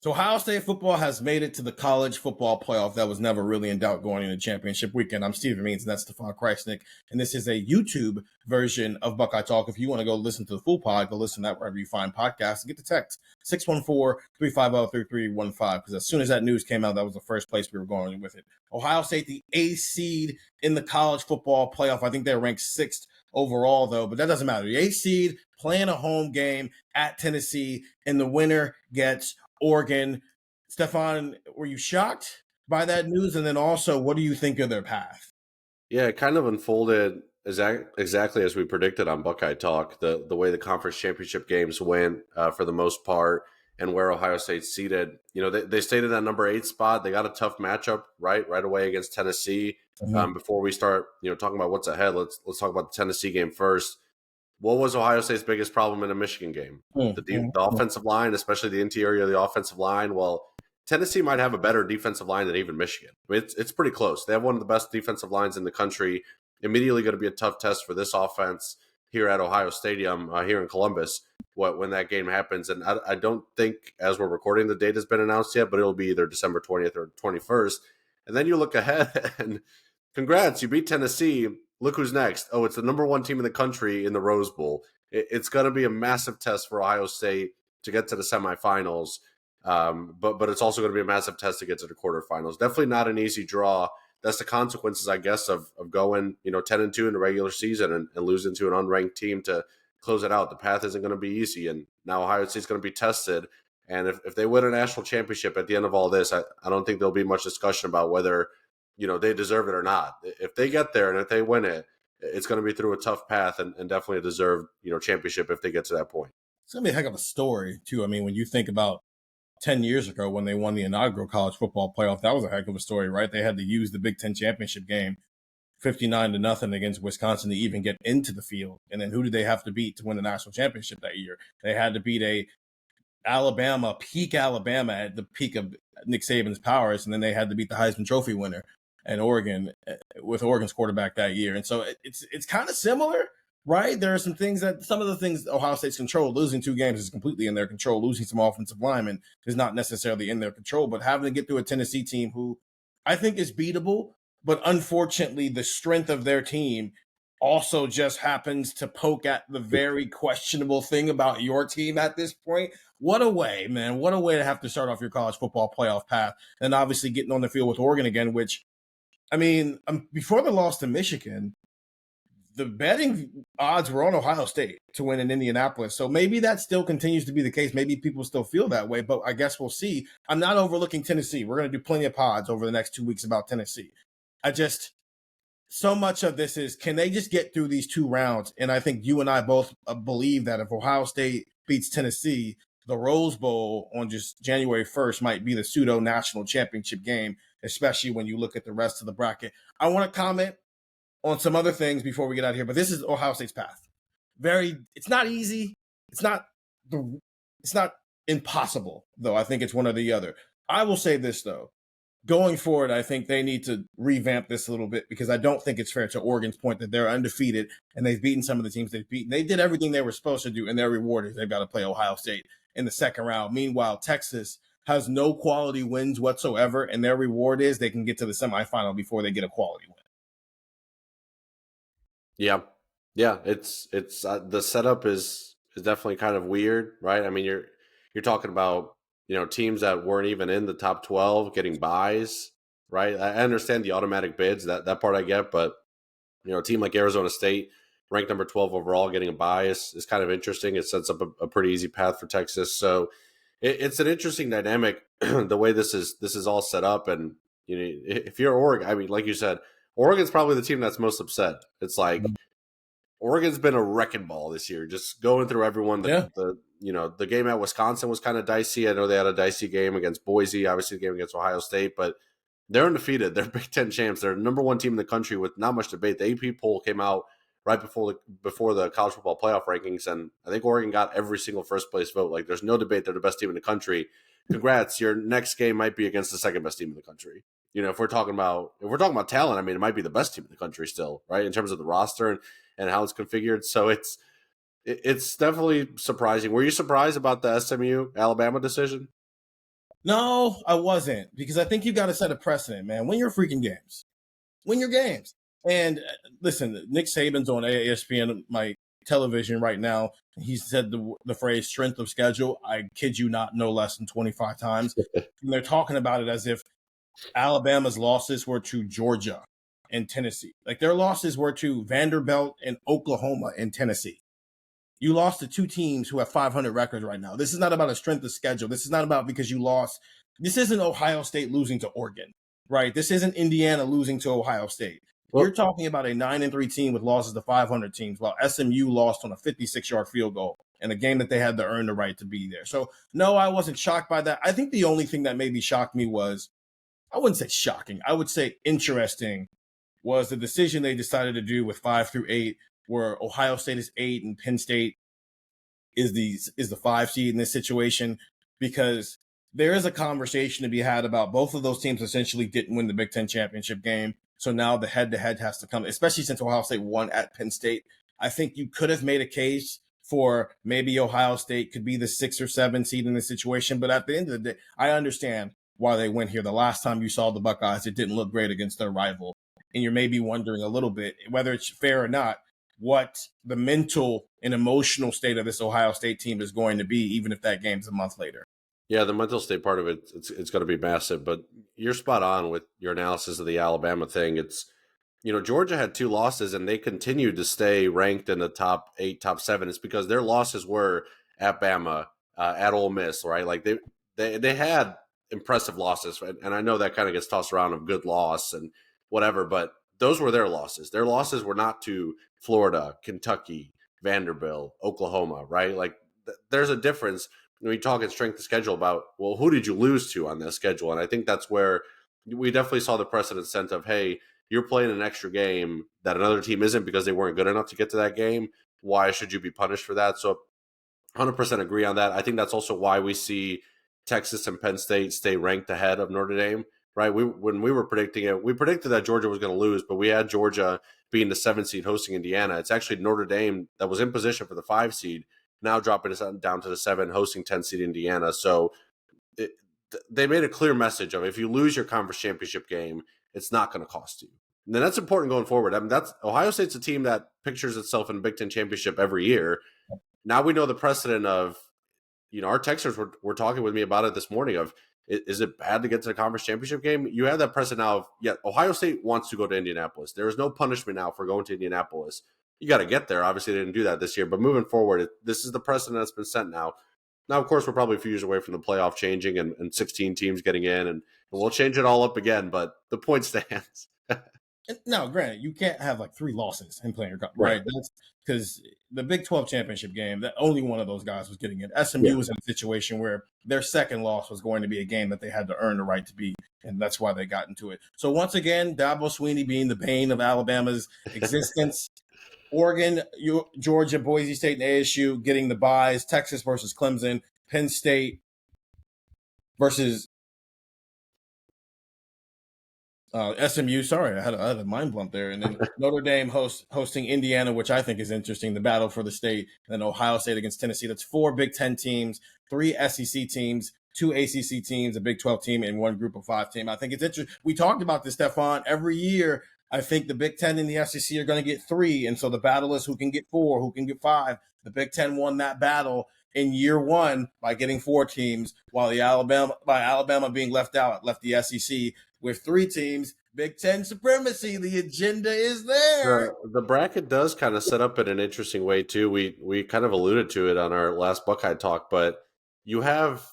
So Ohio State football has made it to the college football playoff that was never really in doubt going into championship weekend. I'm Steven Means, and that's Stefan Krajisnik, and this is a YouTube version of Buckeye Talk. If you want to go listen to the full pod, go listen to that wherever you find podcasts and get the text 614-350-3315, because as soon as that news came out, that was the first place we were going with it. Ohio State, the 8th seed in the college football playoff. I think they're ranked 6th overall, though, but that doesn't matter. The 8th seed playing a home game at Tennessee, and the winner gets Oregon. Stefan, were you shocked by that news? And then also, what do you think of their path? Yeah, it kind of unfolded exactly as we predicted on Buckeye Talk. The way the conference championship games went for the most part, and where Ohio State's seated. You know, they stayed in that number 8 spot. They got a tough matchup right away against Tennessee. Before we start, talking about what's ahead, let's talk about the Tennessee game first. What was Ohio State's biggest problem in a Michigan game? The offensive line, especially the interior of the offensive line. Well, Tennessee might have a better defensive line than even Michigan. I mean, it's pretty close. They have one of the best defensive lines in the country. Immediately going to be a tough test for this offense here at Ohio Stadium, here in Columbus, when that game happens. And I don't think, as we're recording, the date has been announced yet, but it'll be either December 20th or 21st. And then you look ahead, and congrats, you beat Tennessee. Look who's next. Oh, it's the number 1 team in the country in the Rose Bowl. It's going to be a massive test for Ohio State to get to the semifinals. But it's also going to be a massive test to get to the quarterfinals. Definitely not an easy draw. That's the consequences, I guess, of going 10-2 in the regular season and losing to an unranked team to close it out. The path isn't going to be easy, and now Ohio State's going to be tested. And if they win a national championship at the end of all this, I don't think there'll be much discussion about whether they deserve it or not. If they get there and if they win it, it's going to be through a tough path and definitely a deserved championship if they get to that point. It's going to be a heck of a story, too. I mean, when you think about 10 years ago when they won the inaugural college football playoff, that was a heck of a story, right? They had to use the Big Ten championship game 59-0 against Wisconsin to even get into the field. And then who did they have to beat to win the national championship that year? They had to beat peak Alabama at the peak of Nick Saban's powers, and then they had to beat the Heisman Trophy winner and Oregon with Oregon's quarterback that year. And so it's kind of similar, right? There are some of the things Ohio State's control. Losing 2 games is completely in their control. Losing some offensive linemen is not necessarily in their control, but having to get through a Tennessee team who I think is beatable, but unfortunately the strength of their team also just happens to poke at the very questionable thing about your team at this point. What a way, man. What a way to have to start off your college football playoff path. And obviously getting on the field with Oregon again, which, I mean, before the loss to Michigan, the betting odds were on Ohio State to win in Indianapolis. So maybe that still continues to be the case. Maybe people still feel that way, but I guess we'll see. I'm not overlooking Tennessee. We're going to do plenty of pods over the next 2 weeks about Tennessee. So much of this is, can they just get through these 2 rounds? And I think you and I both believe that if Ohio State beats Tennessee, the Rose Bowl on just January 1st might be the pseudo national championship game, especially when you look at the rest of the bracket. I want to comment on some other things before we get out of here, but this is Ohio State's path. It's not easy. It's not impossible, though. I think it's one or the other. I will say this, though. Going forward, I think they need to revamp this a little bit, because I don't think it's fair to Oregon's point that they're undefeated and they've beaten some of the teams they've beaten. They did everything they were supposed to do, and their reward is they've got to play Ohio State in the second round. Meanwhile, Texas has no quality wins whatsoever, and their reward is they can get to the semifinal before they get a quality win. Yeah. It's the setup is definitely kind of weird, right? I mean, you're talking about teams that weren't even in the top 12 getting buys, right? I understand the automatic bids, that part I get, but a team like Arizona State, ranked number 12 overall, getting a buy is kind of interesting. It sets up a pretty easy path for Texas. So it's an interesting dynamic the way this is all set up. And if you're Oregon, I mean, like you said, Oregon's probably the team that's most upset. It's like Oregon's been a wrecking ball this year, just going through everyone. The game at Wisconsin was kind of dicey. I know they had a dicey game against Boise, obviously the game against Ohio State, but they're undefeated. They're Big Ten champs. They're the number 1 team in the country with not much debate. The AP poll came out right before the college football playoff rankings, and I think Oregon got every single first place vote. Like, there's no debate. They're the best team in the country. Congrats. Your next game might be against the second best team in the country. If we're talking about talent, I mean, it might be the best team in the country still, right? In terms of the roster and how it's configured. So it's definitely surprising. Were you surprised about the SMU Alabama decision? No, I wasn't, because I think you got to set a precedent, man. Win your freaking games. Win your games. And listen, Nick Saban's on ESPN, my television right now. He said the phrase strength of schedule. I kid you not, no less than 25 times. And they're talking about it as if Alabama's losses were to Georgia and Tennessee. Like their losses were to Vanderbilt and Oklahoma and Tennessee. You lost to two teams who have 500 records right now. This is not about a strength of schedule. This is not about because you lost. This isn't Ohio State losing to Oregon, right? This isn't Indiana losing to Ohio State. Well, You're talking about a 9-3 team with losses to 500 teams, while SMU lost on a 56-yard field goal in a game that they had to earn the right to be there. So, no, I wasn't shocked by that. I think the only thing that maybe shocked me was, I wouldn't say shocking, I would say interesting, was the decision they decided to do with 5 through 8, where Ohio State is 8 and Penn State is the 5 seed in this situation, because there is a conversation to be had about both of those teams essentially didn't win the Big Ten championship game. So now the head-to-head has to come, especially since Ohio State won at Penn State. I think you could have made a case for maybe Ohio State could be the 6 or 7 seed in this situation. But at the end of the day, I understand why they went here. The last time you saw the Buckeyes, it didn't look great against their rival. And you're maybe wondering a little bit, whether it's fair or not, what the mental and emotional state of this Ohio State team is going to be, even if that game's a month later. Yeah, the mental state part of it, it's going to be massive. But you're spot on with your analysis of the Alabama thing. It's, Georgia had 2 losses, and they continued to stay ranked in the top 8, top 7. It's because their losses were at Bama, at Ole Miss, right? Like they had impressive losses, right? And I know that kind of gets tossed around of good loss and whatever, but those were their losses. Their losses were not to Florida, Kentucky, Vanderbilt, Oklahoma, right? Like there's a difference when we talk in strength of schedule about, well, who did you lose to on that schedule? And I think that's where we definitely saw the precedent set of, hey, you're playing an extra game that another team isn't because they weren't good enough to get to that game. Why should you be punished for that? So 100% agree on that. I think that's also why we see Texas and Penn State stay ranked ahead of Notre Dame, right? When we were predicting it, we predicted that Georgia was going to lose, but we had Georgia being the 7 seed hosting Indiana. It's actually Notre Dame that was in position for the 5 seed, now dropping us down to the 7, hosting 10 seed Indiana. So they made a clear message of, if you lose your conference championship game, it's not going to cost you. And then that's important going forward. I mean, that's Ohio State's a team that pictures itself in a Big Ten championship every year. Now we know the precedent of, our Texans were talking with me about it this morning of, is it bad to get to the conference championship game? You have that precedent now of, Ohio State wants to go to Indianapolis. There is no punishment now for going to Indianapolis. You got to get there. Obviously, they didn't do that this year, but moving forward, this is the precedent that's been set now. Now, of course, we're probably a few years away from the playoff changing and 16 teams getting in, and we'll change it all up again, but the point stands. No, granted, you can't have like 3 losses in playing your cup, right? That's because the Big 12 championship game, that only one of those guys was getting in. SMU was in a situation where their second loss was going to be a game that they had to earn the right to be, and that's why they got into it. So once again, Dabo Swinney being the bane of Alabama's existence. Oregon, Georgia, Boise State, and ASU getting the byes. Texas versus Clemson. Penn State versus SMU. Sorry, I had a mind bump there. And then Notre Dame hosting Indiana, which I think is interesting. The battle for the state. And then Ohio State against Tennessee. That's 4 Big Ten teams, 3 SEC teams, 2 ACC teams, a Big 12 team, and 1 Group of 5 team. I think it's interesting. We talked about this, Stefan. Every year, I think the Big Ten and the SEC are going to get 3. And so the battle is who can get 4, who can get 5. The Big Ten won that battle in year 1 by getting 4 teams, while Alabama being left out, left the SEC with 3 teams. Big Ten supremacy. The agenda is there. The bracket does kind of set up in an interesting way, too. We kind of alluded to it on our last Buckeye talk, but you have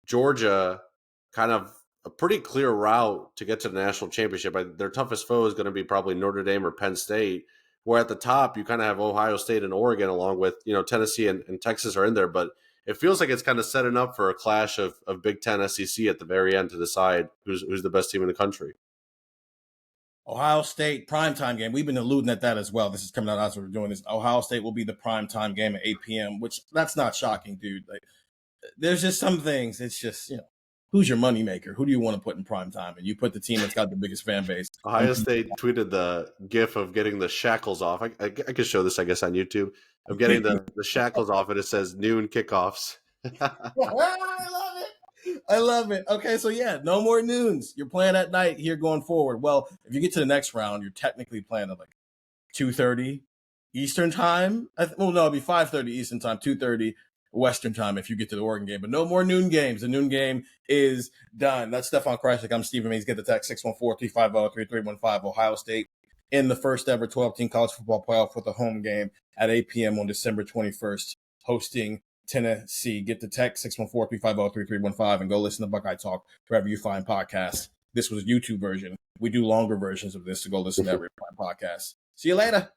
Georgia kind of a pretty clear route to get to the national championship. Their toughest foe is going to be probably Notre Dame or Penn State, where at the top you kind of have Ohio State and Oregon, along with, Tennessee and Texas are in there. But it feels like it's kind of setting up for a clash of Big Ten SEC at the very end to decide who's the best team in the country. Ohio State primetime game. We've been alluding at that as well. This is coming out as we're doing this. Ohio State will be the primetime game at 8 p.m., which that's not shocking, dude. Like, there's just some things. It's just, who's your moneymaker? Who do you want to put in prime time? And you put the team that's got the biggest fan base. Ohio State tweeted the GIF of getting the shackles off. I could show this, I guess, on YouTube. Of getting the shackles off, and it says noon kickoffs. I love it. I love it. Okay, so yeah, no more noons. You're playing at night here going forward. Well, if you get to the next round, you're technically playing at like 2:30 Eastern time. Well, no, it'd be 5:30 Eastern time, 2:30 Western time if you get to the Oregon game. But no more noon games. The noon game is done. That's Stefan Krajisnik. I'm Stephen Means. Get the text 614-350-3315. Ohio State in the first ever 12-team college football playoff with a home game at 8 p.m. on December 21st, hosting Tennessee. Get the text 614-350-3315 and go listen to Buckeye Talk wherever you find podcasts. This was a YouTube version. We do longer versions of this, so go listen to every podcast. See you later.